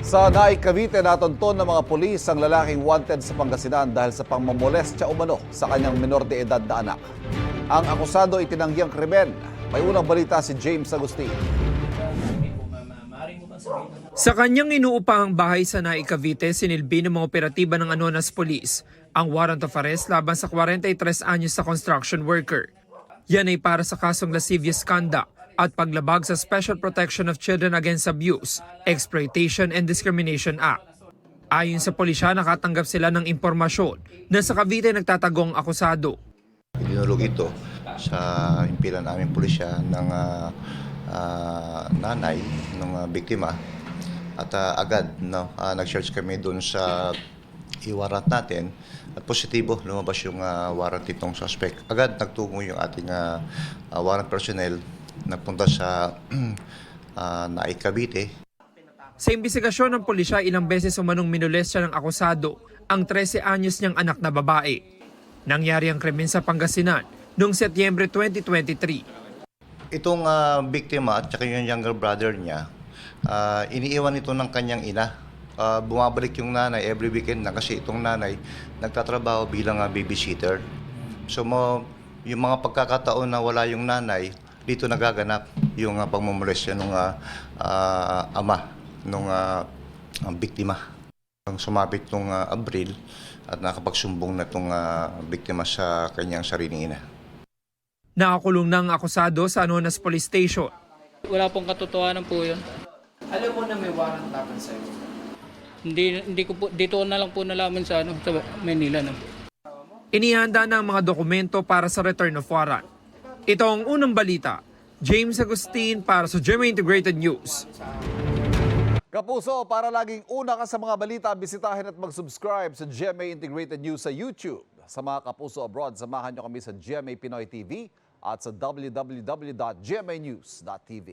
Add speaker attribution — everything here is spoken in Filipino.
Speaker 1: Sa Naik, Cavite, natunton ng mga pulis ang lalaking wanted sa Pangasinan dahil sa pangmamolestya umano sa kanyang minor de edad na anak. Ang akusado itinanggiang krimen. May unang balita si James Agustin.
Speaker 2: Sa kanyang inuupahang bahay sa Naik, Cavite, sinilbi ng mga operatiba ng Anonas Police ang warrant of arrest laban sa 43 anyos na construction worker. Yan ay para sa kasong lascivious conduct at paglabag sa Special Protection of Children Against Abuse, Exploitation and Discrimination Act. Ayon sa pulisya, nakatanggap sila ng impormasyon na sa Cavite nagtatago ang akusado.
Speaker 3: Dinulog ito sa impilan namin pulisya ng nanay ng biktima at agad nag-search kami doon sa i-warrant natin at positibo lumabas yung warrant itong suspect. Agad nagtungo yung ating warrant personnel napunta sa Naik, Cavite.
Speaker 2: Sa imbestigasyon ng pulisya, ilang beses umanong minolestya ng akusado ang 13 anyos niyang anak na babae. Nangyari ang krimen sa Pangasinan noong Setyembre 2023.
Speaker 3: Itong biktima at saka yung younger brother niya, iniiwan ito ng kanyang ina. Bumabalik yung nanay every weekend na kasi itong nanay nagtatrabaho bilang babysitter. So yung mga pagkakataon na wala yung nanay, dito nagaganap yung pagmamolestya ng ama ng biktima. Sumapit itong Abril at nakapagsumbong na itong biktima sa kanyang sariling ina.
Speaker 2: Nakakulong na ang akusado sa Anonas Police Station.
Speaker 4: Wala pong katotohanan po yun.
Speaker 2: Alam mo na may warrant laban sa'yo.
Speaker 4: Hindi ko po, dito na lang po nalaman sa Manila. No?
Speaker 2: Inihanda na ang mga dokumento para sa return of warrant. Ito ang unang balita. James Agustin para sa GMA Integrated News.
Speaker 1: Kapuso, para laging una ka sa mga balita, bisitahin at mag-subscribe sa GMA Integrated News sa YouTube. Sa mga kapuso abroad, samahan nyo kami sa GMA Pinoy TV at sa www.gmanews.tv.